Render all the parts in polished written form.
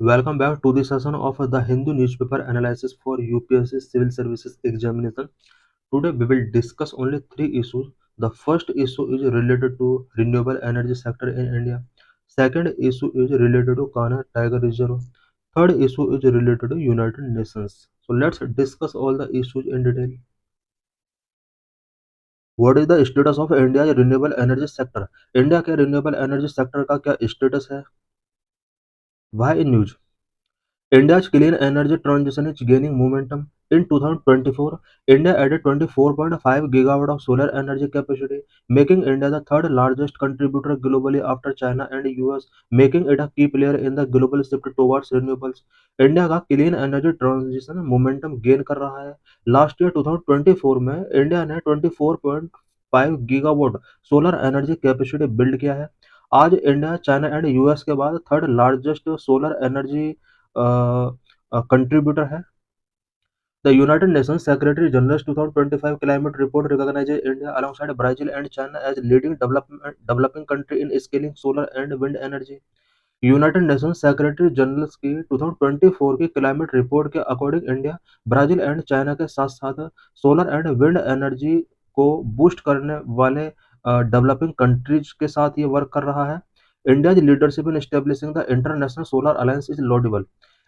Welcome back to the session of the Hindu newspaper analysis for UPSC Civil Services examination. Today we will discuss only three issues. The first issue is related to renewable energy sector in India. Second issue is related to Kanha Tiger Reserve. Third issue is related to United Nations. So let's discuss all the issues in detail. What is the status of India's renewable energy sector? India के renewable energy sector का क्या status है? Why in news? India's clean energy transition is gaining momentum. In 2024, India added 24.5 gigawatt of solar energy capacity, making India the third largest contributor globally after China and US, making it a key player in the global shift towards renewables. India का clean energy transition momentum gain कर रहा है. Last year 2024 में India ने 24.5 gigawatt solar energy capacity build किया है. आज India China and US के बाद third largest solar energy contributor है. The United Nations Secretary General's 2025 climate report recognizes India alongside Brazil and China as leading developing country in scaling solar and wind energy. United nation secretary generals की 2024 की climate report के according India, Brazil and China के साथ साथ solar and wind energy को boost करने वाले developing countries के साथ ये वर्क कर रहा है. India's leadership in establishing the international solar alliance is laudable.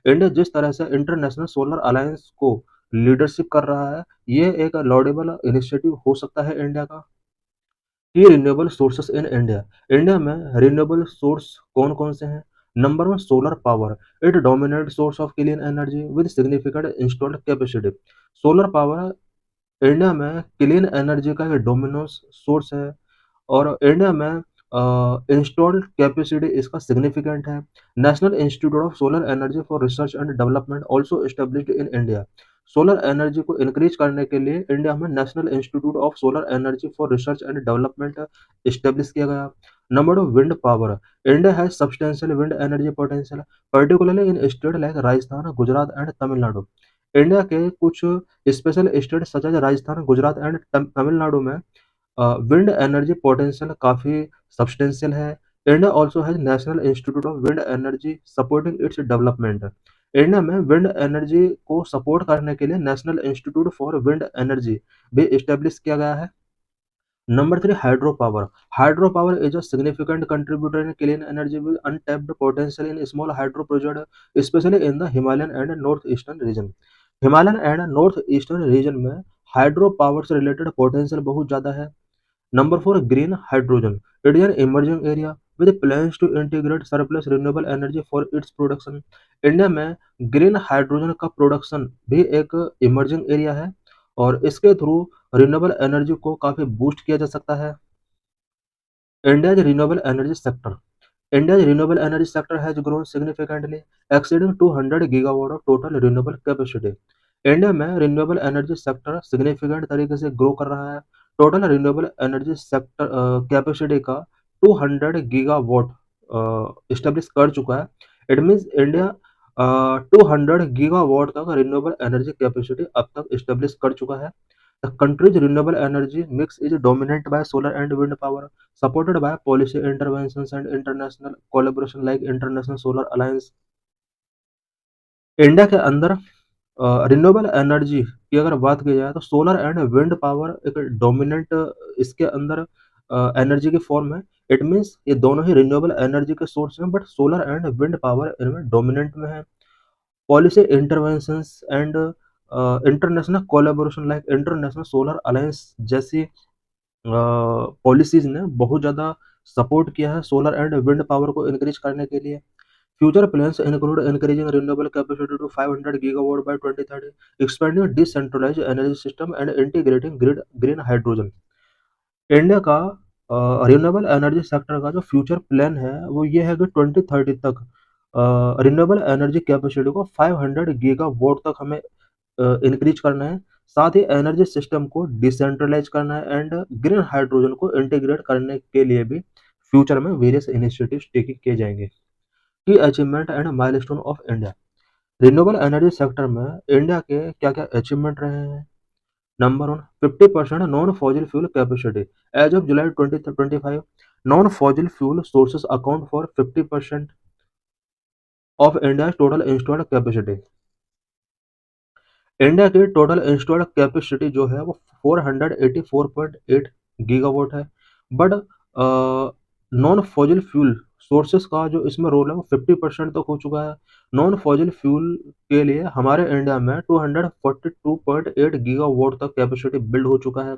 India जिस तरह से इंटरनेशनल सोलर अलायंस को लीडरशिप कर रहा है, ये एक लॉडेबल इनिशिएटिव हो सकता है इंडिया का. की renewable sources in India. India में रिन्यूएबल सोर्स कौन कौन से हैं? Number one, solar power. It dominate source of clean energy with significant installed capacity. Solar power India में क्लीन एनर्जी का एक डोमिनोस सोर्स है और इंडिया में इंस्टॉल्ड कैपेसिटी इसका सिग्निफिकेंट है. National institute of solar energy for research and development also established in India. Solar energy को increase करने के लिए इंडिया में national institute of solar energy for research and development establish किया गया. Number two, wind power. India has substantial wind energy potential, particularly in state like Rajasthan, Gujarat and Tamil Nadu. India के कुछ special state such as Rajasthan, Gujarat and Tamil Nadu में wind energy potential काफ़ी substantial है. India also has national institute of wind energy supporting its development. India में wind energy को support करने के लिए national institute for wind energy भी इस्टेब्लिश किया गया है. Number three, hydro power. Hydro power is a significant contributor in clean energy with untapped potential in small hydro project specially in the Himalayan and north eastern region. Himalayan and north eastern region में hydro power से related potential बहुत ज़्यादा है. Number four, green hydrogen. It is an emerging area with plans to integrate surplus renewable energy for its production. India में green hydrogen का production भी एक emerging area है और इसके थ्रू रिन्यूएबल एनर्जी को काफ़ी बूस्ट किया जा सकता है. India's renewable energy sector. India's renewable energy sector has grown significantly, exceeding 200 gigawatt of total renewable capacity. India में रिन्यूएबल एनर्जी सेक्टर सिग्निफिकेंट तरीके से ग्रो कर रहा है. Total renewable energy sector capacity का 200 गीगावाट स्टेब्लिश कर चुका है. इट मीन्स इंडिया 200 गीगावाट तक रिन्यूएबल एनर्जी कैपेसिटी अब तक स्टेब्लिश कर चुका है. The country's renewable energy mix is dominated by solar and wind power, supported by policy interventions and international collaboration like International Solar Alliance. India के अंदर renewable energy की अगर बात की जाए तो सोलर एंड विंड पावर एक डोमिनेंट इसके अंदर एनर्जी की फॉर्म है. इट मीन्स ये दोनों ही रिन्यूएबल एनर्जी के सोर्स हैं, but solar and wind power इनमें डोमिनेंट में है. Policy interventions and international collaboration like international solar alliance जैसी पॉलिसीज ने बहुत ज़्यादा सपोर्ट किया है सोलर एंड विंड पावर को इंक्रीज करने के लिए. Future plans include increasing renewable capacity to 500 gigawatt by 2030, expanding decentralised energy system and integrating green hydrogen. India का रिन्यूएबल एनर्जी सेक्टर का जो फ्यूचर प्लान है वो ये है कि 2030 तक रिन्यूएबल एनर्जी कैपेसिटी को 500 गीगावाट तक हमें इंक्रीज करना है. साथ ही एनर्जी सिस्टम को डिसेंट्रलाइज करना है एंड ग्रीन हाइड्रोजन को इंटीग्रेट करने के लिए भी फ्यूचर में वेरियस इनिशिएटिव्स टेकिंग किए जाएंगे. Key achievement and milestone of India. Renewable energy sector में इंडिया के क्या क्या अचीवमेंट रहे हैं? Number one, 50% non fossil fuel capacity. As of July 2025, non fossil fuel sources account for 50% of India total installed capacity. India की total installed capacity जो है वो 484.8 गीगावाट है। But non fossil fuel sources का जो इसमें रोल है वो 50% तक हो चुका है। नॉन फॉजिल फ्यूल के लिए हमारे इंडिया में 242.8 गीगावाट तक कैपेसिटी बिल्ड हो चुका है।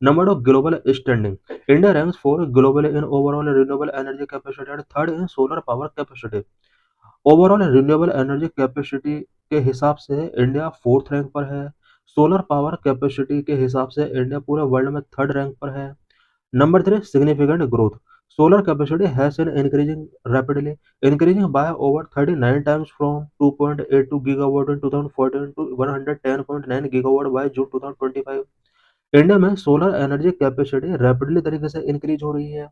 Number of global standing, India ranks four globally in overall renewable energy capacity and third in solar power capacity. Overall renewable energy capacity के हिसाब से इंडिया फोर्थ रैंक पर है। सोलर पावर कैपेसिटी के हिसाब से इंडिया पूरे वर्ल्ड में थर्ड रैंक पर है। Number three, significant growth, solar capacity has been increasing rapidly, increasing by over 39 times from 2.82 gigawatt in 2014 to 110.9 gigawatt by June 2025। India में सोलर एनर्जी कैपेसिटी रैपिडली तरीके से इंक्रीज हो रही है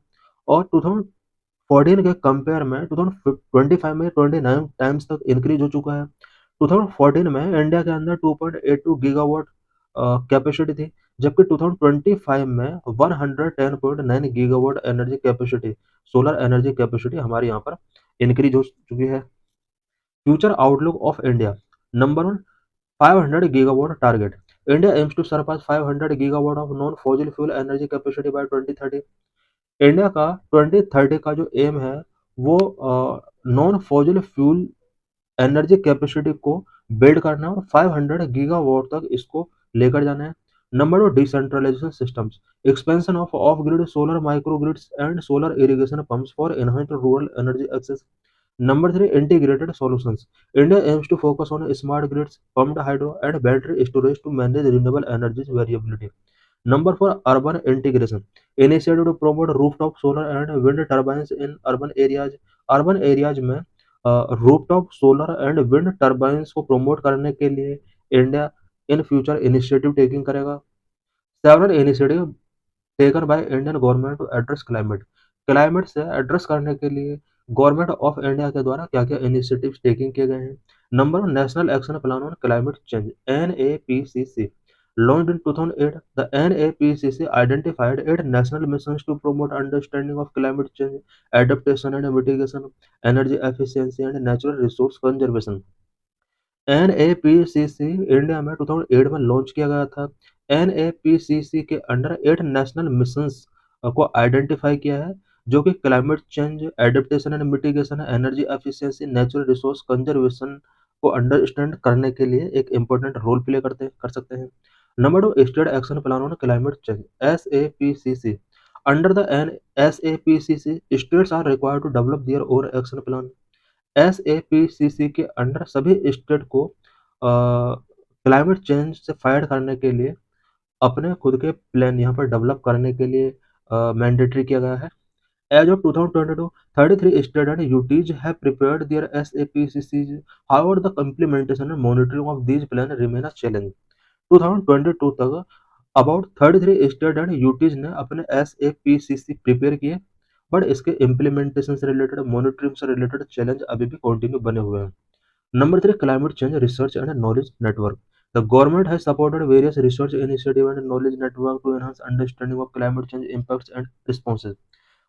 और 2014 के कंपेयर में 2025 में 29 टाइम्स तक इंक्रीज हो चुका है। 2014 में इंडिया के अंदर 2.82 गीगावाट कैपेसिटी थी, जबकि 2025 में 110.9 gigawatt energy capacity, solar energy capacity हमारे यहाँ पर इंक्रीज हो चुकी है। Future outlook of India, number one, 500 gigawatt target. India aims to surpass 500 gigawatt of non-fossil fuel energy capacity by 2030। India का 2030 का जो एम है वो non fossil fuel energy capacity को बिल्ड करना है और 500 गीगावाट तक इसको लेकर जाना है। Number two, decentralisation systems, expansion of off grid solar micro grids and solar irrigation pumps for enhanced rural energy access. Number three, integrated solutions. India aims to focus on smart grids, pumped hydro, and battery storage to manage renewable energies variability. Number four, urban integration. Initiative to promote rooftop solar and wind turbines in urban areas. Urban areas में rooftop solar and wind turbines को promote करने के लिए India in future initiative taking करेगा। Several initiative taken by Indian government to address climate, climate से address करने के लिए गवर्नमेंट ऑफ इंडिया के द्वारा क्या क्या इनिशिएटिव्स टेकिंग किए गए हैं। Number one, national action plan on climate change, NAPCC, launched in 2008। The NAPCC identified 8 national missions to promote understanding of climate change, adaptation and mitigation, energy efficiency and natural resource conservation। NAPCC India में 2008 में launch किया गया था। NAPCC के under 8 national missions को identify किया है जो कि climate change, adaptation and mitigation, energy efficiency, natural resource conservation को अंडरस्टैंड करने के लिए एक इम्पोर्टेंट रोल प्ले कर सकते हैं। Number two, state action plan on climate change, SAPCC। Under the SAPCC, states are required to develop their own action plan. SAPCC के under सभी स्टेट को क्लाइमेट चेंज से फाइट करने के लिए अपने खुद के प्लान यहाँ पर डेवलप करने के लिए मैंडेटरी किया गया है। As of 2022, 33 states and UTs have prepared their SAPCCs. However, the implementation and monitoring of these plans remain a challenge। 2022 तक अबाउट 33 स्टेट एंड यूटीज ने अपने SAPCC प्रिपेयर किए, बट इसके इम्प्लीमेंटेशन से रिलेटेड, मॉनिटरिंग से रिलेटेड चैलेंज अभी भी continue बने हुए हैं। Number three, climate change research and knowledge network. The government has supported various research initiative and knowledge network to enhance understanding of climate change impacts and responses.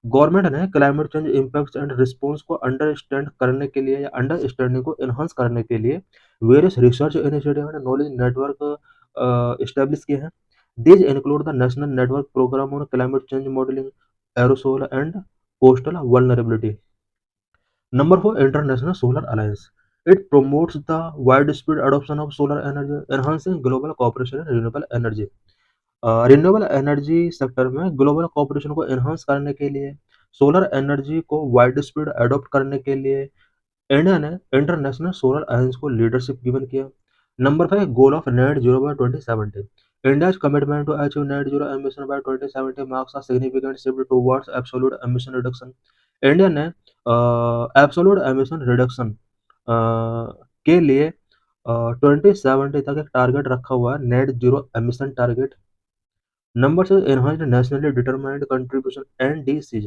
Government ने climate change impacts and response को understand करने के लिए या understanding को enhance करने के लिए various research initiative and knowledge network establish किए हैं। These include the National Network Program on Climate Change Modeling, Aerosol and Coastal Vulnerability। Number four, International Solar Alliance। It promotes the widespread adoption of solar energy, enhancing global cooperation in renewable energy। Renewable energy sector में global cooperation को enhance करने के लिए, solar energy को wide spread adopt करने के लिए India ने इंटरनेशनल सोलर अलायंस को लीडरशिप गिवन किया। Number five, goal of net zero by 2070। India's commitment to achieve net zero emission by 2070 marks a significant shift towards absolute emission reduction। India ने absolute emission reduction के लिए 2070 तक एक target रखा हुआ है, net zero emission target. Number six, enhanced nationally determined contribution (NDCs),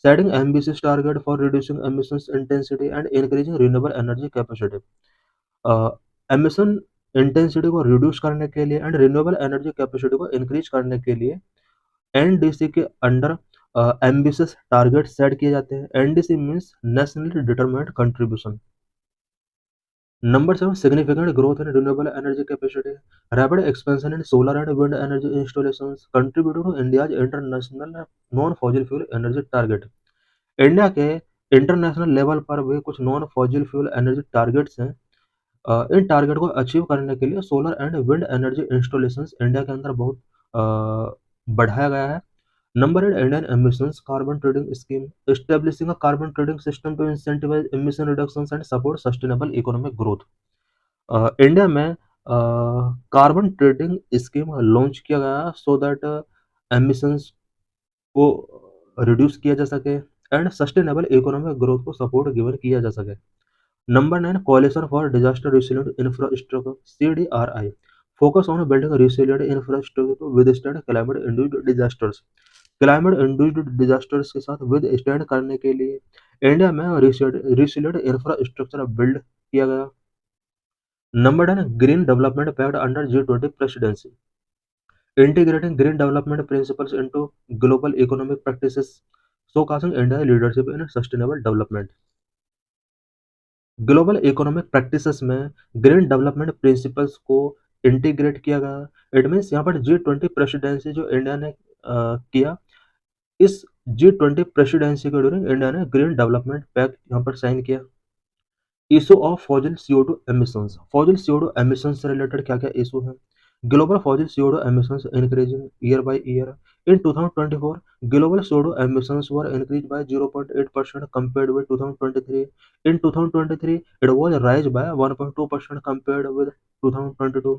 setting ambitious target for reducing emissions intensity and increasing renewable energy capacity। Emission intensity को reduce करने के लिए एंड रिन्यूएबल एनर्जी कैपेसिटी को increase करने के लिए NDC के under ambitious target set किए जाते हैं। NDC means nationally determined contribution. Number 7, significant growth in renewable energy capacity. Rapid expansion in solar and wind energy installations contributed to India's international non-fossil fuel energy target. India के international level पर भी कुछ non fossil fuel energy targets हैं। इन target को achieve करने के लिए solar and wind energy installations India के अंदर बहुत बढ़ाया गया है। Number 8, Indian emissions carbon trading scheme establishing a carbon trading system to incentivise emission reductions and support sustainable economic growth. India में कार्बन ट्रेडिंग स्कीम लॉन्च किया गया so that emissions को रिड्यूस किया जा सके एंड सस्टेनेबल इकोनॉमिक ग्रोथ को support given किया जा सके। Number 9, coalition for disaster resilient infrastructure CDRI focus on building resilient infrastructure to withstand climate induced disasters. Climate induced disasters के साथ विद स्टैंड करने के लिए इंडिया में रिसिलेंट इंफ्रास्ट्रक्चर बिल्ड किया गया। Number 10, green development pact under G20 presidency integrating green development principles into global economic practices, showcasing India's leadership in sustainable development. Global economic practices में green development principles को integrate किया गया। It means यहाँ पर G20 presidency जो India ने किया, इस G20 प्रेसिडेंसी के ड्यूरिंग इंडिया ने ग्रीन डेवलपमेंट पैक्ट यहाँ पर साइन किया। Issue of fossil CO2 emissions, fossil CO2 emissions से रिलेटेड क्या क्या इशू है। Global fossil CO2 emissions increasing year by year. In 2024, global CO2 emissions were increased by 0.8% compared with 2023. In 2023, it was rise by 1.2% compared with 2022.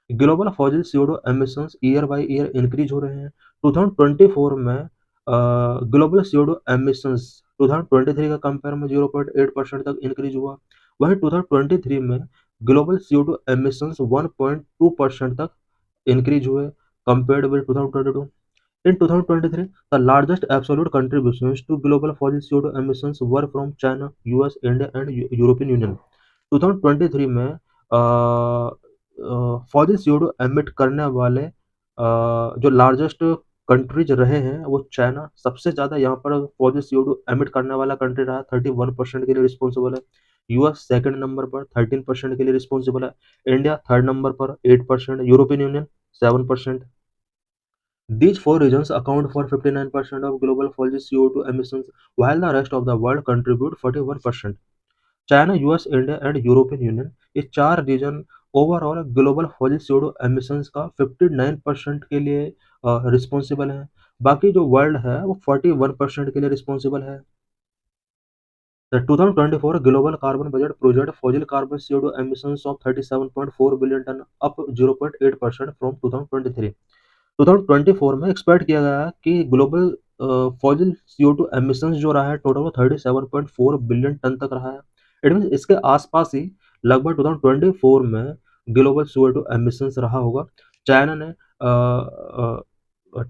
Global fossil CO2 emissions year by year increase हो रहे हैं। 2024 में global CO2 emissions 2023 का compare में 0.8% तक increase हुआ। वहीं 2023 में ग्लोबल CO2 एमिशंस 1.2% तक इंक्रीज हुए compared with 2022। In 2023, the largest absolute contributions to global fossil CO2 emissions were from China, US, India and European Union. 2023 में फॉजिल CO2 एमिट करने वाले जो लार्जेस्ट कंट्रीज रहे हैं वो चाइना सबसे ज़्यादा यहाँ पर फॉजिल CO2 एमिट करने वाला कंट्री रहा, 31% के लिए रिस्पॉन्सिबल है। US सेकंड नंबर पर 13% के लिए रिस्पॉन्सिबल है। इंडिया थर्ड नंबर पर 8%, European union 7%। These four regions account for 59% of global fossil CO2 emissions, while the rest of the world contribute 41%. China, US, India and European Union ये चार region overall global fossil CO2 emissions का 59% के लिए responsible है। बाकी जो world है वो 41% के लिए रिस्पॉन्सिबल है। The 2024 global carbon budget project fossil carbon CO2 emissions of 37.4 billion ton, up 0.8% from 2023. 2024 में एक्सपेक्ट किया गया कि ग्लोबल फॉजिल CO2 एमिशंस जो रहा है टोटल वो 37.4 बिलियन टन तक रहा है। इट मीन्स इसके आसपास ही लगभग 2024 में ग्लोबल CO2 एमिशंस रहा होगा। चाइना ने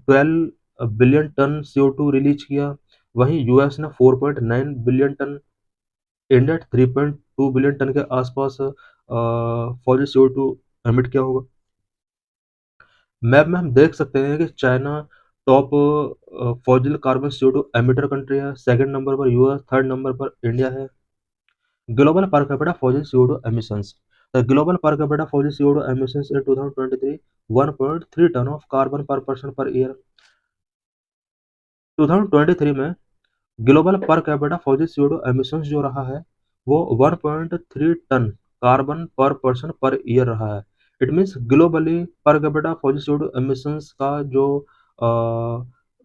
12 बिलियन टन CO2 रिलीज किया, वहीं यूएस ने 4.9 billion ton, India 3.2 billion ton के आसपास फॉजिल CO2 एमिट किया होगा। मैप में हम देख सकते हैं कि China top fossil carbon CO2 emitter country है, सेकंड नंबर पर यूएस, थर्ड नंबर पर इंडिया है। Global per capita fossil CO2 emissions, the global per capita fossil CO2 emissions in 2023 1.3 ton of carbon per person per year. 2023 में global per capita fossil CO2 emissions जो रहा है वो 1.3 ton carbon per person per year रहा है। It means globally पर capita fossil CO2 emissions का जो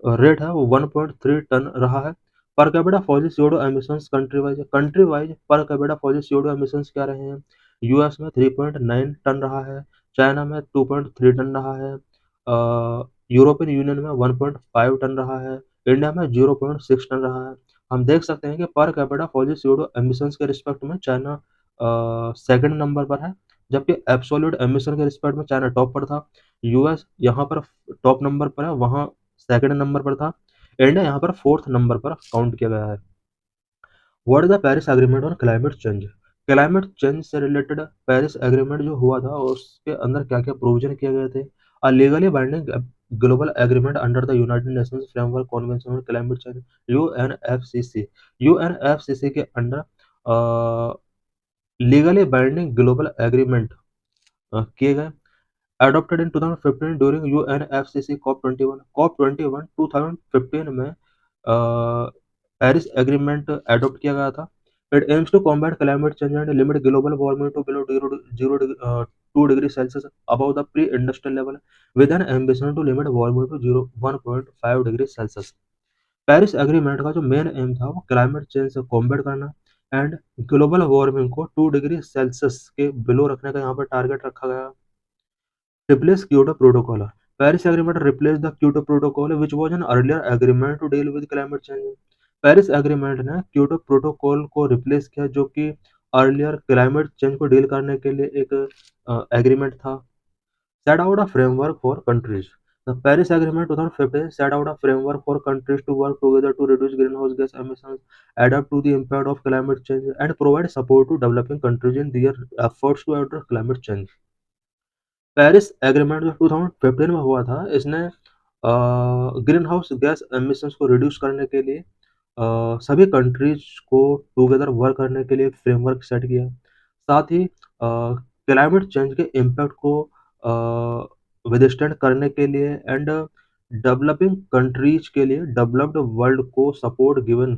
रेट है वो 1.3 टन रहा है। पर capita fossil CO2 emissions country wise पर कैपिटा फॉजिल CO2 एमिशंस क्या रहे हैं। यूएस में 3.9 टन रहा है, चाइना में 2.3 टन रहा है, यूरोपियन यूनियन में 1.5 टन रहा है, इंडिया में 0.6 टन रहा है। हम देख सकते हैं कि पर कैपिटा फॉजिल CO2 एमिशंस के रिस्पेक्ट में चाइना सेकंड नंबर पर है, जबकि एब्सोल्यूट एमिशन के रिस्पेक्ट में चाइना टॉप पर था। यूएस यहाँ पर टॉप नंबर पर है, वहाँ सेकंड नंबर पर था। इंडिया यहाँ पर फोर्थ नंबर पर काउंट किया गया है। What is the Paris agreement on climate change, climate change से रिलेटेड पेरिस एग्रीमेंट जो हुआ था उसके अंदर क्या क्या प्रोविजन किए गए थे। A legally binding global agreement under the United Nations framework convention on climate change UNFCCC के under legally binding global agreement किए गए, adopted in 2015 during UNFCCC COP21. COP21 2015 में पेरिस एग्रीमेंट एडॉप्ट किया गया था. It aims to combat climate change and limit global warming to below 2 degree Celsius above the pre-industrial level with an ambition to limit warming to 1.5 degree Celsius. Paris agreement का जो main aim था वो climate change से combat करना and global warming को 2 degree Celsius के below रखने का यहाँ पर टारगेट रखा गया. Replace Kyoto Protocol. Paris Agreement replaced the Kyoto Protocol, which was an earlier agreement to deal with climate change. Paris agreement ने क्योटो प्रोटोकॉल को रिप्लेस किया जो कि अर्लियर क्लाइमेट चेंज को डील करने के लिए एक एग्रीमेंट था. Set out a framework for countries. The Paris Agreement 2015 set out a framework for countries to work together to reduce greenhouse gas emissions, adapt to the impact of climate change, and provide support to developing countries in their efforts to address climate change. Paris agreement जो 2015 में हुआ था इसने green house gas emissions को reduce करने के लिए सभी कंट्रीज को टुगेदर वर्क करने के लिए एक फ्रेमवर्क सेट किया. साथ ही क्लाइमेट चेंज के इम्पैक्ट को विदस्टैंड करने के लिए एंड डेवलपिंग कंट्रीज के लिए डेवलप्ड वर्ल्ड को सपोर्ट गिवन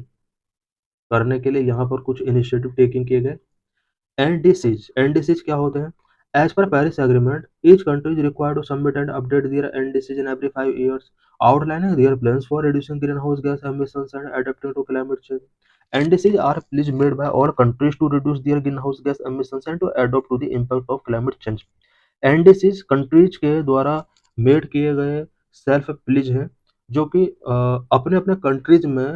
करने के लिए यहाँ पर कुछ इनिशिएटिव टेकिंग किए गए. एनडीसीज क्या होते हैं? As per Paris Agreement, each country is required to submit and update their NDCs in every 5 years, outlining their plans for reducing greenhouse gas emissions and adapting to climate change. NDCs are pledges made by all countries to reduce their greenhouse gas emissions and to adapt to the impact of climate change. NDCs countries के द्वारा made किए गए self please हैं जो कि अपने अपने countries में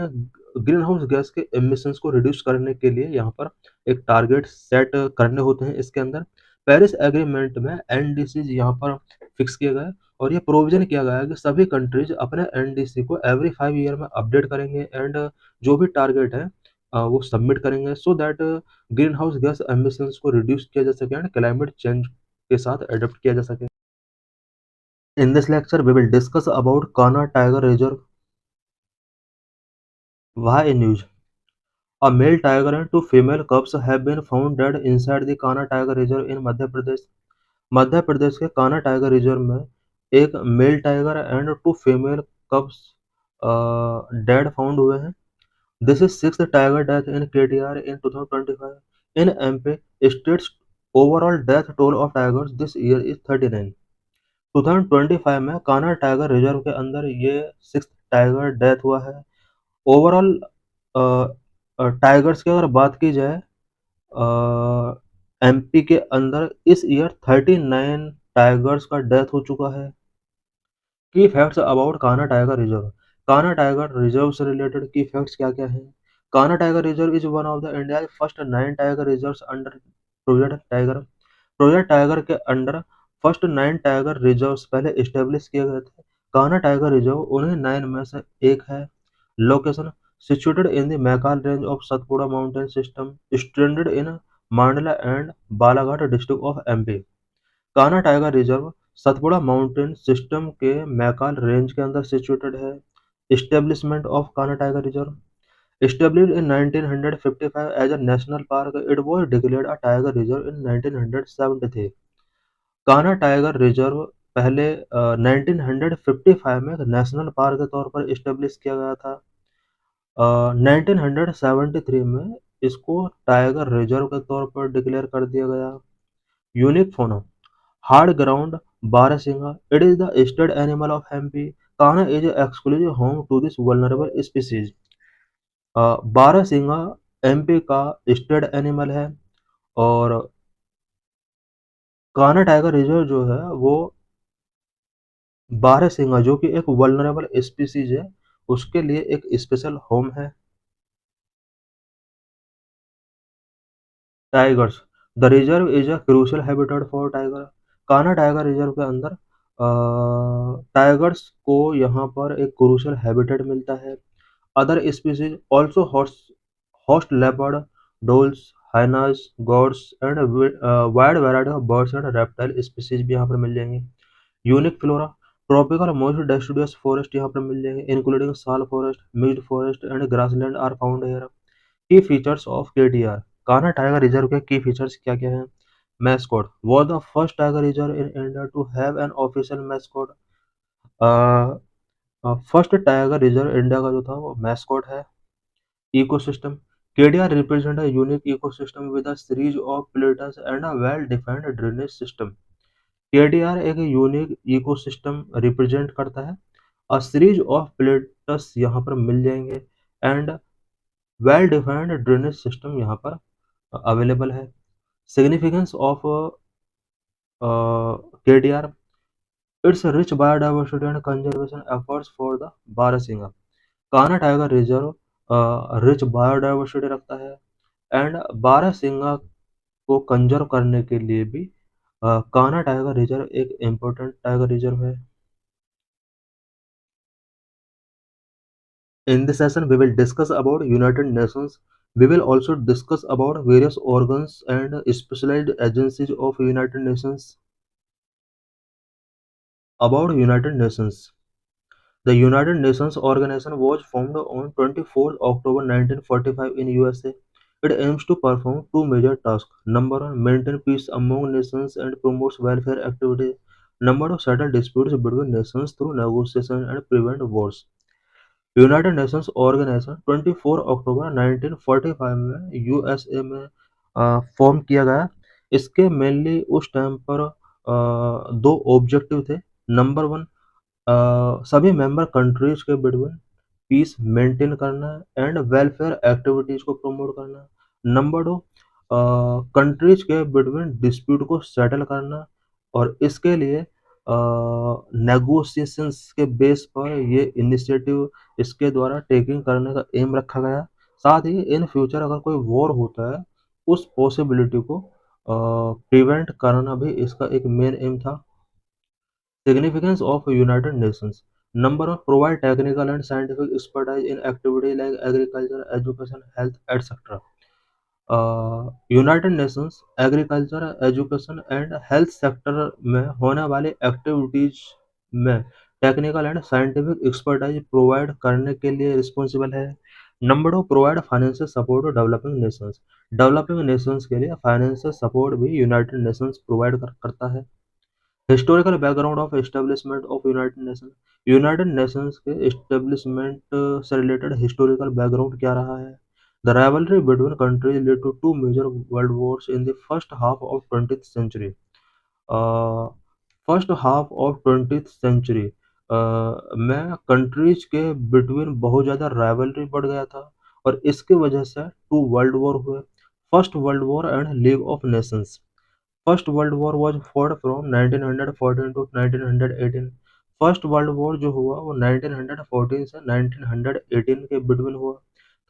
ग्रीन हाउस गैस के एमिशंस को रिड्यूस करने के लिए यहाँ पर एक टारगेट सेट करने होते हैं. इसके अंदर पेरिस एग्रीमेंट में एनडीसीज यहाँ पर फिक्स किए गए और ये प्रोविजन किया गया है कि सभी कंट्रीज अपने एनडीसी को एवरी 5 ईयर में अपडेट करेंगे एंड जो भी टारगेट है वो सबमिट करेंगे so that green house gas emissions को रिड्यूस किया जा सके एंड क्लाइमेट चेंज के साथ अडॉप्ट किया जा सके. In this lecture we will discuss about Kanha tiger reserve. Why news? A male tiger and 2 female cubs have been found dead inside the Kanha Tiger Reserve in Madhya Pradesh. Madhya Pradesh के Kanha tiger reserve में एक male tiger and 2 female कब्स dead found हुए हैं. This is 6th tiger death in KTR in 2025. In MP states overall death toll of tigers this year is 39. 2025 में Kanha tiger reserve के अंदर ये 6th tiger death हुआ है. ओवरऑल टाइगर्स की अगर बात की जाए एमपी के अंदर इस ईयर 39 टाइगर्स का डेथ हो चुका है. की facts about Kanha tiger reserve. Kanha tiger reserve से रिलेटेड की फैक्ट्स क्या क्या हैं? Kanha tiger reserve is one of the India first 9 tiger reserves under project tiger. Project tiger के अंडर फर्स्ट 9 टाइगर रिजर्व्स पहले इस्टेब्लिश किए गए थे. कान्हा टाइगर रिजर्व उन्हीं 9 में से एक है. Location situated in the Maikal range of Satpura mountain system, stranded in Mandla and Balaghat district of MP. Kanha tiger reserve Satpura mountain system के मैकाल रेंज के अंदर सिचुएटेड है. Establishment of Kanha tiger reserve. Established in 1955 as a national park, it was declared a tiger reserve in 1973. Kanha tiger reserve पहले 1955 में national park के तौर पर establish किया गया था. 1973 में इसको टाइगर रिजर्व के तौर पर डिक्लेयर कर दिया गया. Unique fauna. Hard ground barasingha. It is the state animal of MP. Kanha is exclusive home to this vulnerable species. Barasingha MP का स्टेट एनिमल है और कान्हा टाइगर रिजर्व जो है वो बारहसिंगा जो कि एक वल्नरेबल स्पीसीज है उसके लिए एक स्पेशल होम है. Tigers. The reserve is a crucial habitat for tiger. Kanha tiger reserve के अंदर टाइगर्स को यहाँ पर एक क्रूशियल हैबिटेट मिलता है. Other species also host leopard, dholes, hyenas, gaurs and wide variety of birds and reptile species भी यहाँ पर मिल जाएंगे. Unique flora. Tropical moist deciduous forest यहाँ पर मिल जाएंगे including sal forest, mixed forest and grassland are found here. Key features of KTR. Kanha tiger reserve के की फीचर्स क्या क्या हैं? Mascot was the first tiger reserve in India to have an official mascot. First tiger reserve India का जो था वो mascot है। Ecosystem Kedia represent a unique ecosystem with a series of platters and a well-defined drainage system. KDR एक unique ecosystem represent करता है। A series of plates यहाँ पर मिल जाएंगे and well defined drainage system यहाँ पर अवेलेबल है। Significance of KDR its rich biodiversity and conservation efforts for the barasingha. Kanha tiger reserve rich biodiversity रखता है एंड बारहसिंगा को कंजर्व करने के लिए भी कान्हा टाइगर रिजर्व एक इम्पोर्टेंट टाइगर रिजर्व है। In this session, we will discuss about United Nations. We will also discuss about various organs and specialized agencies of United Nations. About United Nations. The United Nations organization was formed on 24th October 1945 in USA. It aims to perform two major tasks. Number one, maintain peace among nations and promotes welfare activities. Number two, settle disputes between nations through negotiation and prevent wars. United Nations organisation 24 अक्टूबर 1945 में USA में form किया गया। इसके mainly उस time पर दो objective थे। नंबर वन, सभी मेंबर कंट्रीज के बिटवीन पीस मेंटेन करना एंड वेलफेयर एक्टिविटीज को प्रमोट करना। नंबर टू, कंट्रीज के बिटवीन डिस्प्यूट को सेटल करना और इसके लिए नेगोशिएशंस के बेस पर ये इनिशिएटिव इसके द्वारा टेकिंग करने का एम रखा गया। साथ ही इन फ्यूचर अगर कोई वॉर होता है उस पॉसिबिलिटी को प्रिवेंट करना भी इसका एक मेन एम था। Significance of United Nations. Number one, provide technical and scientific expertise in activity like agriculture, education, health etcetera. United Nations agriculture, education and health sector में होने वाली एक्टिविटीज में technical and scientific expertise provide करने के लिए responsible है। Number two, provide financial support to developing nations. Developing nations के लिए फाइनेंशियल सपोर्ट भी यूनाइटेड नेशंस प्रोवाइड करता है। Historical background of establishment of United nation. United Nations के एस्टेब्लिशमेंट से रिलेटेड हिस्टोरिकल बैकग्राउंड क्या रहा है? The rivalry between countries led to two major world wars in the first half of 20th century. First half of 20th century में countries के between बहुत ज़्यादा rivalry बढ़ गया था और इसकी वजह से टू वर्ल्ड वॉर हुए। First world war and League of Nations. First world war was fought from 1914 to 1918। First world war जो हुआ वो 1914 से 1918 के बिटवीन हुआ।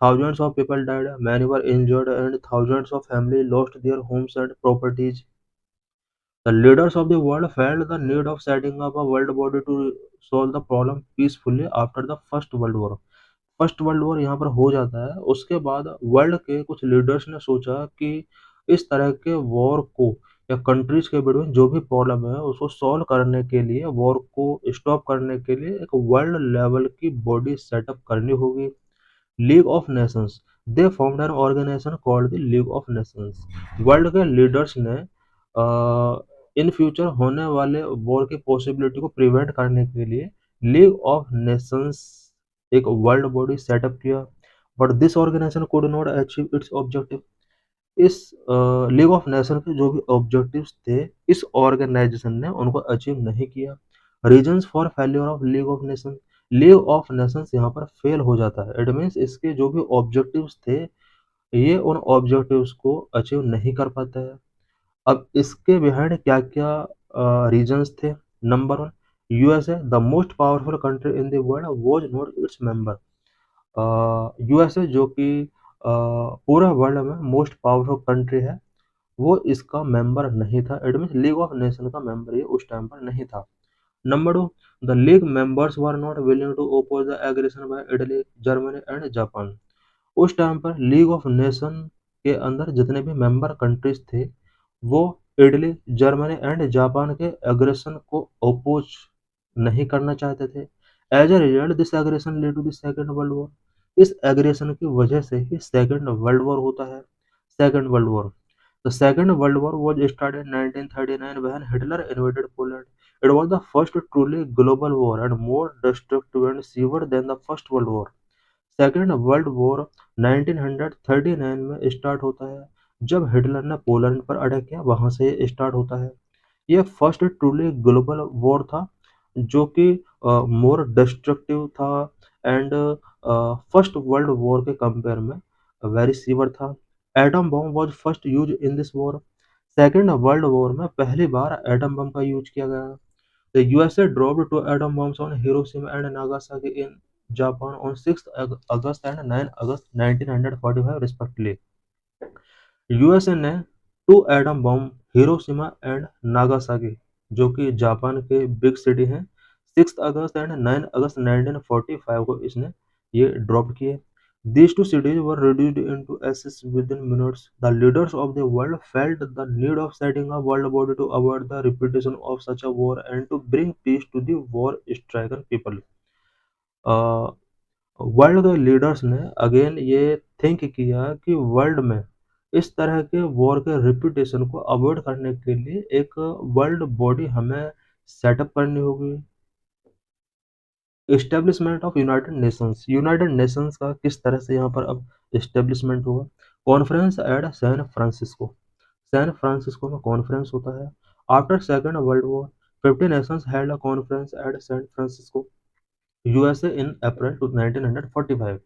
Thousands of people died, many were injured, and thousands of families lost their homes and properties. The leaders of the world felt the need of setting up a world body to solve the problem peacefully after the First World War. First world war यहाँ पर हो जाता है। उसके बाद world के कुछ leaders ने सोचा कि इस तरह के वॉर को या कंट्रीज के बिटवीन जो भी प्रॉब्लम है उसको सॉल्व करने के लिए, वॉर को स्टॉप करने के लिए एक वर्ल्ड लेवल की बॉडी सेटअप करनी होगी। League of Nations. They formed an organisation called the League of Nations. World के लीडर्स ने इन फ्यूचर होने वाले वॉर की पॉसिबिलिटी को प्रिवेंट करने के लिए लीग ऑफ नेशंस एक वर्ल्ड बॉडी सेटअप किया। But this organisation could not achieve its objective. इस लीग ऑफ नेशन के जो भी ऑब्जेक्टिव्स थे इस ऑर्गेनाइजेशन ने उनको अचीव नहीं किया। Reasons for failure of league of nation. League of Nations यहाँ पर फेल हो जाता है। इट मीन्स इसके जो भी ऑब्जेक्टिव्स थे ये उन ऑब्जेक्टिव्स को अचीव नहीं कर पाता है। अब इसके बिहाइंड क्या क्या रीजंस थे? Number one, USA the most powerful country in the world was not its member. USA जो कि पूरे वर्ल्ड में मोस्ट पावरफुल कंट्री है वो इसका मेंबर नहीं था। It means league of nation का मेंबर ये उस टाइम पर नहीं था। Number two, the league members were not willing to oppose the aggression by Italy, Germany and Japan. उस टाइम पर लीग ऑफ नेशन के अंदर जितने भी मेंबर कंट्रीज थे वो इटली, जर्मनी एंड जापान के एग्रेशन को अपोज नहीं करना चाहते थे। As a result this aggression led to the second world war. इस एग्रेशन की वजह से ही सेकेंड वर्ल्ड वॉर होता है। Second World War. The Second World War was started in 1939 when Hitler invaded Poland. It was the first truly global war and more destructive and severe than the First World War. Second world war 1939 में start होता है जब Hitler ने Poland पर attack किया, वहां से ये स्टार्ट होता है। ये फर्स्ट ट्रूली ग्लोबल वॉर था जो कि मोर डिस्ट्रक्टिव था एंड फर्स्ट वर्ल्ड वॉर के कंपेयर में वेरी सीवर था। Atom bomb was first use in this war. Second world war में पहली बार एटम बम का यूज किया गया। The USA dropped two atom bombs on Hiroshima and Nagasaki in Japan on 6th August and 9 August 1945 respectively. USA ने two atom bomb Hiroshima and Nagasaki जो कि Japan के big city हैं 6 अगस्त and 9 अगस्त 1945 को इसने ये ड्रॉप किए। These two cities were reduced into ashes within minutes. The leaders of the world felt the need of setting a world body to avoid the repetition of such a war and to bring peace to the war-stricken people. World के leaders ने again ये think किया कि world में इस तरह के war के रिपीटेशन को अवॉइड करने के लिए एक वर्ल्ड बॉडी हमें सेटअप करनी होगी। एस्टेब्लिशमेंट ऑफ यूनाइटेड नेशंस का किस तरह से यहाँ पर अब एस्टेब्लिशमेंट हुआ। कॉन्फ्रेंस एट सैन फ्रांसिस्को में कॉन्फ्रेंस होता है। After second world war 50 nations held a conference at San Francisco USA in April 1945।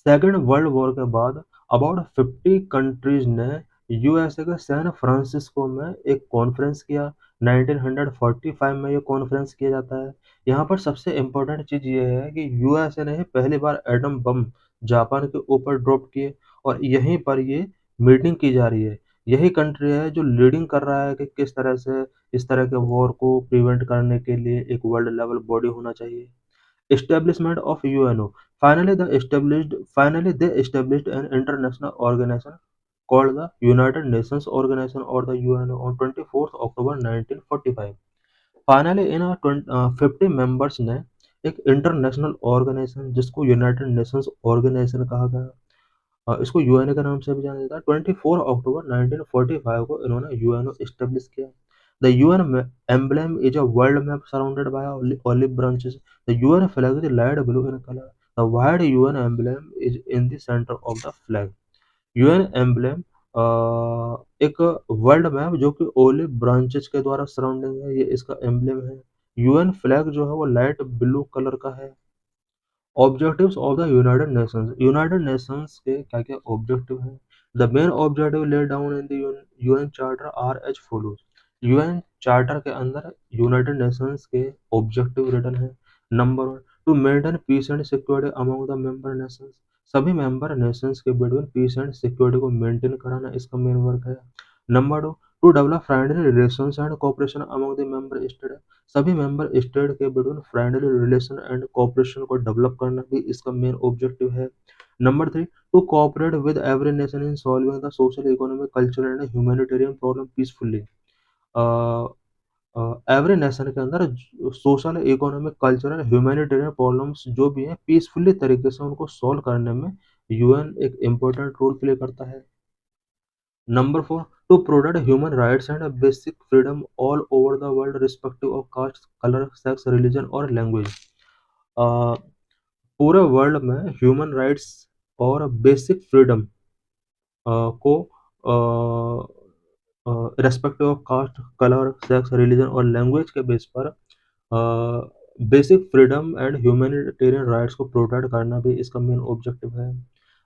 Second world war के बाद अबाउट 50 कंट्रीज ने यूएसए के सैन फ्रांसिस्को में एक कॉन्फ्रेंस किया। 1945 में ये कॉन्फ्रेंस किया जाता है। यहाँ पर सबसे इम्पोर्टेंट चीज़ ये है कि यूएसए ने पहली बार एटम बम जापान के ऊपर ड्रॉप किए और यहीं पर ये मीटिंग की जा रही है। यही कंट्री है जो लीडिंग कर रहा है कि किस तरह से इस तरह के वॉर को प्रिवेंट करने के लिए एक वर्ल्ड लेवल बॉडी होना चाहिए। Establishment of UNO. Finally they established an international organization called the United Nations Organization or the UNO on 24th October 1945. Finally in 50 members ने एक इंटरनेशनल ऑर्गेनाइजेशन जिसको यूनाइटेड नेशंस ऑर्गेनाइजेशन कहा गया, इसको UNO के नाम से भी जाना जाता है। 24 अक्टूबर 1945 को इन्होंने यूएनओ एस्टेब्लिश किया। The UN emblem is a world map surrounded by olive branches. The UN flag is light blue in color. The white UN emblem is in the center of the flag. UN emblem एक world map जो कि olive branches के द्वारा surrounding है, ये इसका emblem है। UN flag जो है वो लाइट ब्लू कलर का है। Objectives of the United Nations के क्या क्या ऑब्जेक्टिव हैं। The main objective laid down in the UN charter are as follows. UN charter के अंदर यूनाइटेड नेशंस के ऑब्जेक्टिव रिटन है। Number 1, to maintain peace and security among the member nations. सभी member nations के between peace and security को maintain कराना इसका main work है। Number 2, to develop friendly relations and cooperation among the member state. सभी member state के between friendly relation and cooperation को develop करना भी इसका मेन ऑब्जेक्टिव है। Number 3, to cooperate with every nation in solving the social, economic, cultural and humanitarian problem peacefully. Every nation के अंदर social, economic, cultural, humanitarian problems जो भी हैं पीसफुली तरीके से उनको सॉल्व करने में यूएन एक इम्पोर्टेंट रोल प्ले करता है। Number 4, to protect human rights and basic freedom all over the world, irrespective of caste, color, sex, religion और language. अ, पूरे वर्ल्ड में ह्यूमन राइट्स और बेसिक फ्रीडम को respective of caste, colour, sex, religion और language के base पर basic freedom and humanitarian rights को protect करना भी इसका मेन ऑब्जेक्टिव है।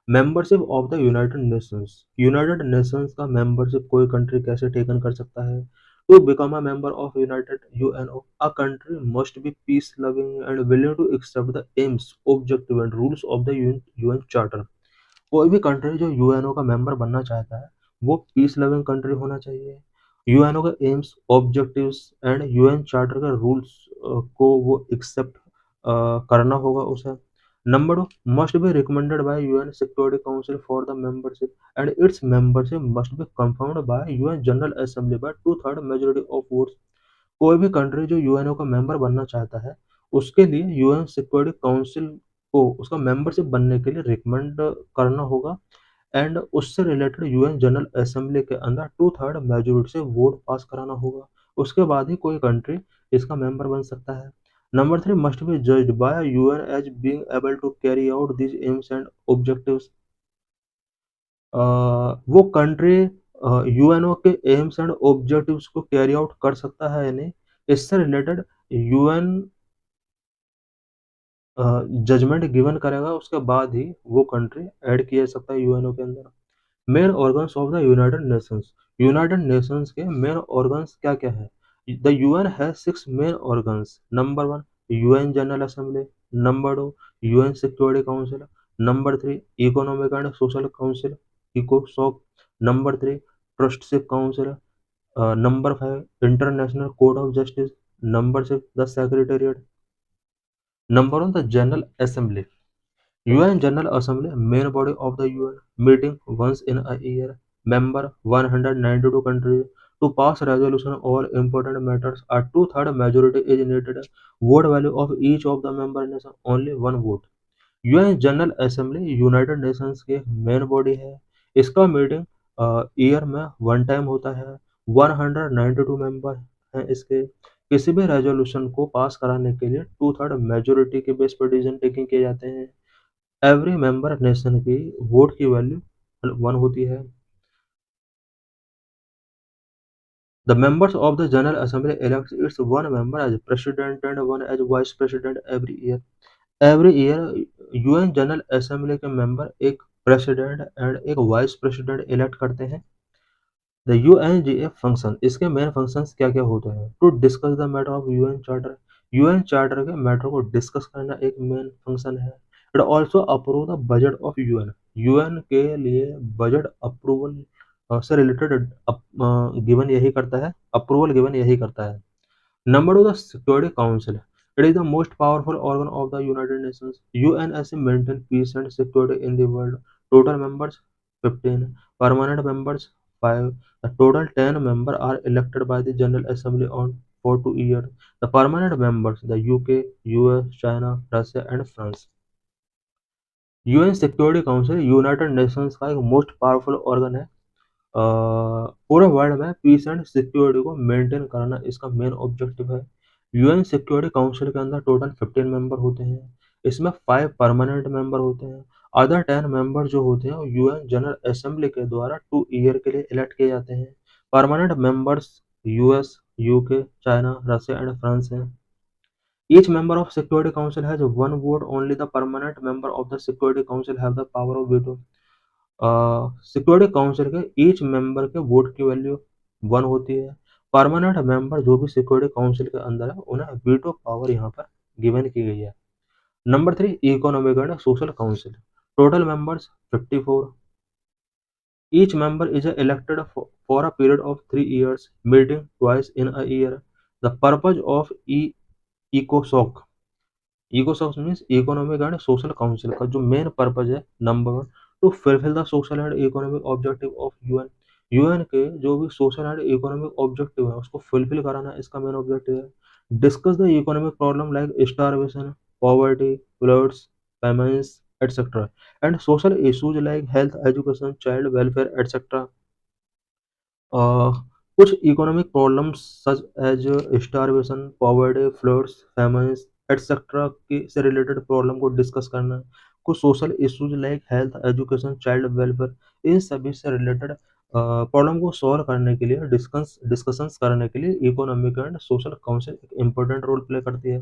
Membership of the United nations का मेंबरशिप कोई कंट्री कैसे टेकन कर सकता है। To become a member of united UNO a country must be peace loving and willing to accept the aims, objective and rules of the UN charter. कोई भी country जो UNO का member बनना चाहता है वो पीस लविंग कंट्री होना चाहिए। यूएनओ के AIIMS, objectives and UN charter के रूल्स को वो एक्सेप्ट करना होगा उसे। Number 2, must be recommended by UN Security council for the membership and it's membership must be confirmed bye UN general assembly bye 2/3 majority of votes. कोई भी country जो UNO का मेंबर बनना चाहता है उसके लिए यूएन सिक्योरिटी काउंसिल को उसका मेंबरशिप बनने के लिए रिकमेंड करना होगा एंड उससे रिलेटेड यूएन जनरल असेंबली के अंदर 2/3 मेजोरिटी से वोट पास कराना होगा। उसके बाद ही कोई कंट्री इसका मेंबर बन सकता है। Number 3 must be judged by UN as being able to carry out these aims and objectives. वो कंट्री यूएनओ के एम्स एंड ऑब्जेक्टिव्स को कैरी आउट कर सकता है या नहीं, इससे रिलेटेड यूएन जजमेंट गिवन करेगा, उसके बाद ही वो कंट्री ऐड किया जा सकता है यूएनओ के अंदर। Main organs of the United Nations. United Nations के मेन ऑर्गन्स क्या क्या है? The UN has 6 main organs. Number 1 UN general Assembly, number 2 UN Security Council, number 3 Economic and Social Council इकोसॉक, number 3 Trusteeship Council, number 5 International Court of Justice, number 6 the Secretariat, number 1 the general Assembly. UN General Assembly, main body of the UN, meeting once in a year. Member 192 countries. To pass resolution all important matters, a two-third majority is needed. Vote value of each of the member nation only one vote. UN general assembly United Nations के main body है। इसका meeting year में one time होता है। 192 member हैं इसके। किसी भी रेजोल्यूशन को पास कराने के लिए 2/3 मेजोरिटी के बेस पर डिसीजन टेकिंग किए जाते हैं। एवरी मेंबर नेशन की वोट की वैल्यू 1 होती है। The members of the General Assembly elects its one member as president and one as vice president every year. Every year UN general assembly के member एक president and एक vice president elect करते हैं। The UNGA function, इसके main functions क्या क्या होते हैं? To discuss the matter of UN charter, UN charter के मैटर को डिस्कस करना एक मेन फंक्शन है। It also approve the budget of UN, UN के लिए बजट अप्रूवल से रिलेटेड गिवन यही करता है, अप्रूवल गिवन यही करता है। Number 2 the Security Council. It is the most powerful organ of the United Nations. UNSC maintain peace and security in the world. Total members 15. Permanent members 5. The total 10 members are elected by the General Assembly on for 2 years. The permanent members the UK, US, China, Russia and France. UN Security Council United nations का एक most powerful organ है। पूरे world में piece and security को maintain करना इसका main objective है। UN Security council के अंदर टोटल 15 मेंबर होते हैं। इसमें 5 परमानेंट मेंबर होते हैं। अदर 10 मेंबर जो होते हैं यूएन जनरल असेंबली के द्वारा 2 ईयर के लिए इलेक्ट किए जाते हैं। Permanent members US, UK, China, Russia and France हैं। Each member of Security Council has one vote. Only the permanent member of the Security Council have the power of veto. Security council के each member के vote की value 1 होती है। Permanent member जो भी security council के अंदर है उन्हें वीटो पावर यहाँ पर गिवन की गई है। Number 3 Economic and Social council, total members 54। Each member is elected for a period of 3 years, meeting twice in a year. The purpose of इकोसॉक, इकोसॉक means economic and Social council का जो main purpose है, number 1 to fulfil the social and economic objective of UN, UN के जो भी social and economic objective है उसको fulfil कराना इसका मेन ऑब्जेक्टिव है। Discuss the economic problem like starvation, poverty, floods, famines etcetera and social issues like health, education, child welfare etcetera. कुछ economic problems such as starvation, poverty, floods, famines etcetera की से related problem को discuss करना है। कुछ social issues like health, education, child welfare, इन सभी से रिलेटेड प्रॉब्लम को सॉल्व करने के लिए डिस्कशंस करने के लिए इकोनॉमिक एंड सोशल काउंसिल एक इम्पोर्टेंट रोल प्ले करती है।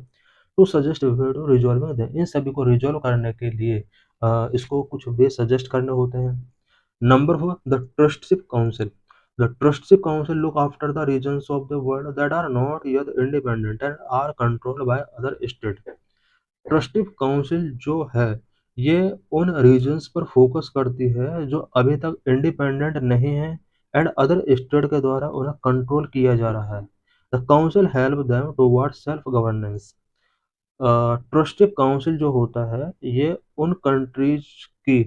To suggest way to resolving them, इन सभी को रिजॉल्व करने के लिए इसको कुछ वे सजेस्ट करने होते हैं। Number 4 the ट्रस्टशिप council, the Trustship Council look after the regions of the world that are not yet independent and are controlled by other states. Trusteeship council जो है ये उन रीजन्स पर फोकस करती है जो अभी तक इंडिपेंडेंट नहीं है एंड अदर स्टेट के द्वारा उन्हें कंट्रोल किया जा रहा है। The council help them toward self governance. Trusteeship council जो होता है ये उन कंट्रीज की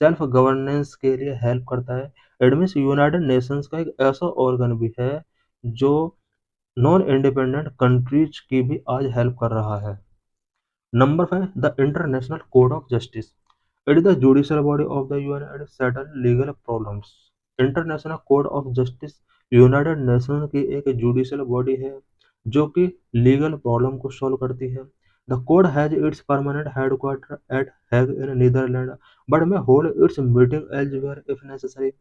सेल्फ गवर्नेंस के लिए हेल्प करता है। इट मीन्स यूनाइटेड नेशंस का एक ऐसा ऑर्गन भी है जो नॉन इंडिपेंडेंट कंट्रीज की भी आज हेल्प कर रहा है। Number 5 the international Court of justice. It is the judicial body of the UN and settle legal problems. International Court of justice United nation की एक जुडिशियल बॉडी है जो कि लीगल प्रॉब्लम को सॉल्व करती है. The court has its permanent headquarter at Hague in Netherlands but may hold its meeting elsewhere if necessary.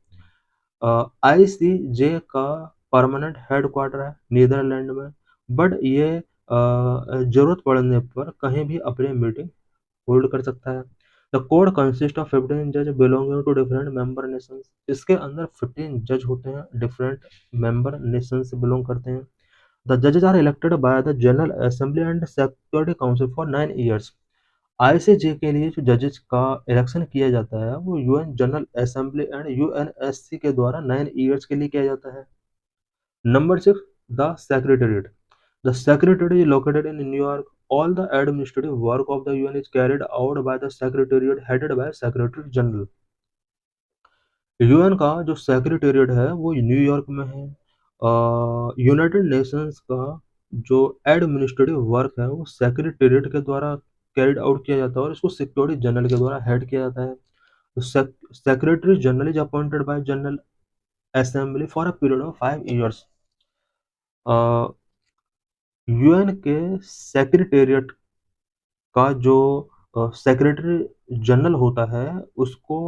ICJ का permanent headquarter है नीदरलैंड में, बट ये जरूरत पड़ने पर कहीं भी अपनी मीटिंग होल्ड कर सकता है. द कोड कंसिस्ट ऑफ 15 जज belonging to different member nations. इसके अंदर 15 जज होते हैं, डिफरेंट मेंबर नेशन से बिलोंग करते हैं. द जजेस are elected by the general assembly and security council for 9 years. ICJ के लिए जो जजेस का इलेक्शन किया जाता है वो UN general assembly and UNSC के द्वारा 9 years के लिए किया जाता है. Number 6, the secretariat. The Secretariat is located in New York. All the administrative work of the UN is carried out by the Secretariat headed by Secretary General. UN का जो secretariat है वो न्यूयॉर्क में है. यूनाइटेड नेशंस का जो administrative work है वो सेक्रेटेरिएट के द्वारा कैरिड आउट किया जाता है और इसको सिक्योरिटी जनरल के द्वारा हेड किया जाता है. Secretary general is appointed by general assembly for a period of 5 years. UN के सेक्रेटेरिएट का जो सेक्रेटरी जनरल होता है उसको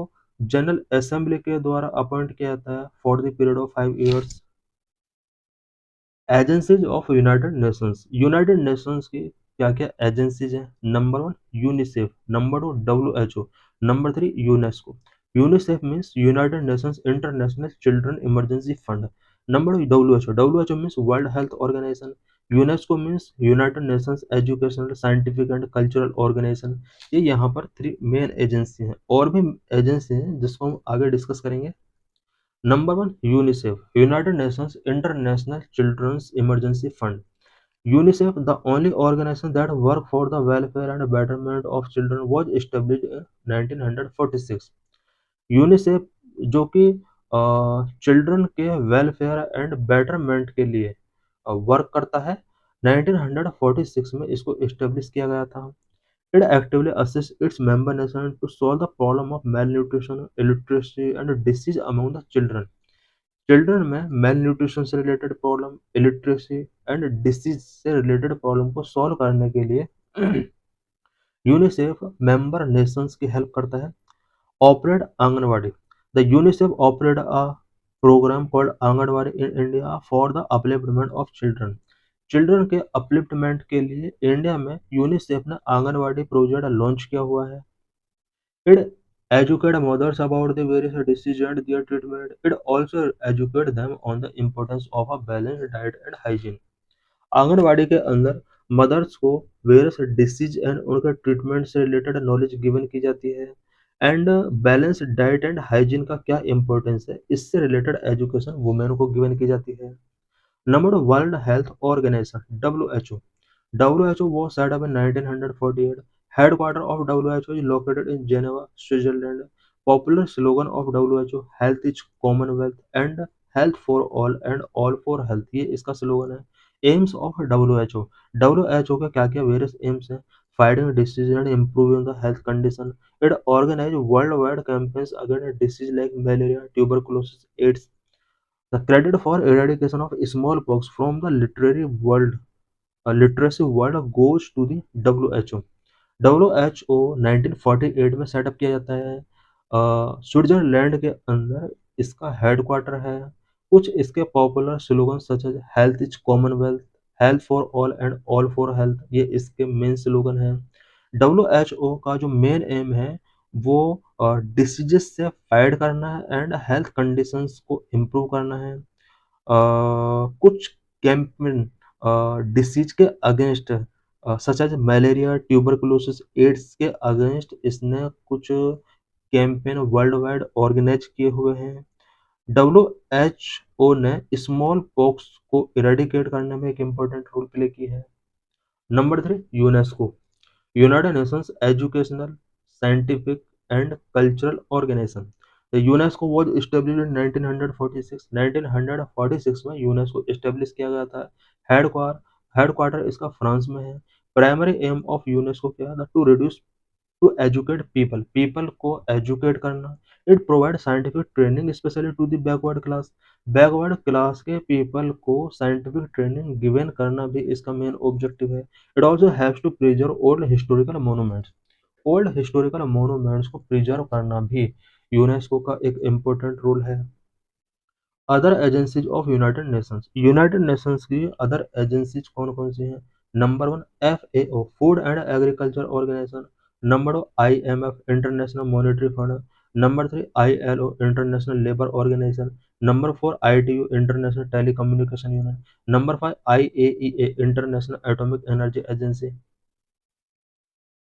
जनरल असेंबली के द्वारा अपॉइंट किया जाता है for the period of 5 years. Agencies of United nations की क्या क्या एजेंसीज हैं? Number 1 UNICEF, number 2 WHO, number 3 UNESCO. UNICEF means united nations international children emergency fund. Number 2 WHO means world health organisation. UNESCO means united nations educational scientific and cultural organisation. ये यहाँ पर 3 main agency हैं. और भी agency हैं जिसको हम आगे डिस्कस करेंगे. Number 1 UNICEF, united nations international children's emergency fund. UNICEF, the only organization that work for the welfare and betterment of children, was established in 1946. UNICEF जो कि चिल्ड्रन के वेलफेयर एंड बेटरमेंट के लिए वर्क करता है, 1946 में इसको एस्टेब्लिश किया गया था. It actively assist its member nation to solve the problem of malnutrition, illiteracy and disease among the children. Children में मेल न्यूट्रिशन से related problem, illiteracy and disease से रिलेटेड प्रॉब्लम को सॉल्व करने के लिए यूनिसेफ मेंबर नेशंस की help करता है. Operate Anganwadi. The UNICEF operate a program called Anganwadi in India for the upliftment of children. Children के अपलिफ्टमेंट के लिए इंडिया में यूनिसेफ ने आंगनवाड़ी प्रोजेक्ट लॉन्च किया हुआ है. It educates mothers about the various diseases and their treatment. It also educates them on the importance of a balanced diet and hygiene. Anganwadi के अंदर मदर्स को वेरियस डिसीज एंड उनके treatment से related knowledge given की जाती है. And balance diet and hygiene का क्या इंपॉर्टेंस है इससे रिलेटेड एजुकेशन वुमेन को गिवन की जाती है. Number world health organisation WHO. WHO was set up in 1948. Headquarters of WHO is located in Geneva, Switzerland. Popular slogan of WHO, health is commonwealth and health for all and all for health. ये इसका slogan है. AIIMS of WHO के क्या क्या various aims हैं? Fighting disease and improving the health condition. It organise world wide campaigns against disease like malaria, tuberculosis, AIDS. The credit for eradication of smallpox from the literacy world goes to the WHO. WHO 1948 में setup किया जाता है. Switzerland के अंदर इसका headquarter है. कुछ इसके popular slogan such as health is commonwealth, health for all and all for health, ये इसके मेन स्लोगन है. WHO का जो मेन एम है वो डिसीजेस से फाइट करना है एंड हेल्थ कंडीशंस को इम्प्रूव करना है. कुछ कैंपेन डिसीज के against such as malaria, tuberculosis, AIDS के अगेंस्ट इसने कुछ कैंपेन वर्ल्ड वाइड ऑर्गेनाइज किए हुए हैं. WHO ने स्मॉल पॉक्स को इरेडिकेट करने में एक इम्पोर्टेंट रोल प्ले की है. Number 3 UNESCO, united nations educational scientific and cultural organisation. The UNESCO was established in 1946. 1946 में यूनेस्को एस्टेब्लिश किया गया था. हेडक्वार्टर इसका फ्रांस में है. प्राइमरी एम ऑफ यूनेस्को क्या है? To reduce to educate people, people को एजुकेट करना। It provide scientific training specially to the backward class, backward class के पीपल को साइंटिफिक ट्रेनिंग गिवन करना भी इसका मेन ऑब्जेक्टिव है। It also haves to preserve old historical monuments, old historical monuments को preserve करना भी यूनेस्को का एक इम्पोर्टेंट रोल है। Other agencies of United nations की अदर एजेंसीज कौन कौन सी हैं? Number one FAO, food and agriculture organisation. Number 2 IMF, international monetary fund. Number 3 ILO, international labour organisation. Number 4 ITU, international telecommunication union. Number 5 IAEA, international atomic energy agency.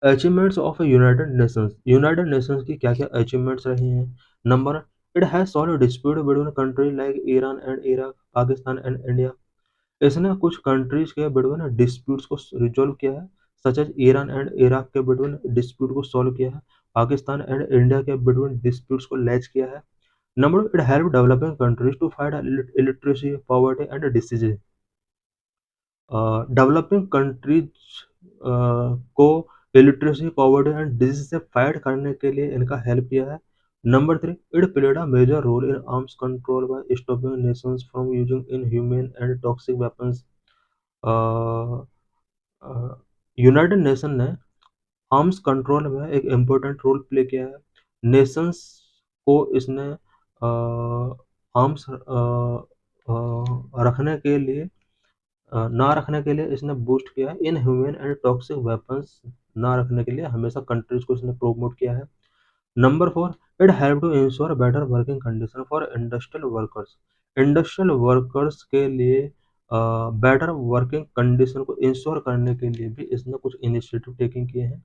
Achievements of United nations की क्या क्या achievements रही हैं? Number, it has solve dispute between country like Iran and Iraq, Pakistan and India. इसने कुछ countries के between disputes को resolve किया है, such as Iran and Iraq के बिटवीन डिस्प्यूट को सॉल्व किया है, पाकिस्तान एंड इंडिया के बिटवीन डिस्प्यूट्स को लैच किया है। Number, it help developing countries to fight illiteracy, poverty and disease. Developing countries को इलिटरेसी, पॉवर्टी एंड डिजीज से फाइट करने के लिए इनका हेल्प किया है। Number 3, it played a major role in arms control by stopping nations from using inhuman and toxic weapons. United nation ने arms control में एक इम्पोर्टेंट रोल प्ले किया है। नेशंस को इसने आर्म्स रखने के लिए ना रखने के लिए इसने बूस्ट किया है। In human and toxic weapons ना रखने के लिए हमेशा कंट्रीज को इसने प्रोमोट किया है। Number 4, it help to ensure better working condition for industrial workers, industrial workers के लिए बेटर वर्किंग कंडीशन को इंश्योर करने के लिए भी इसने कुछ इनिशिएटिव टेकिंग किए हैं।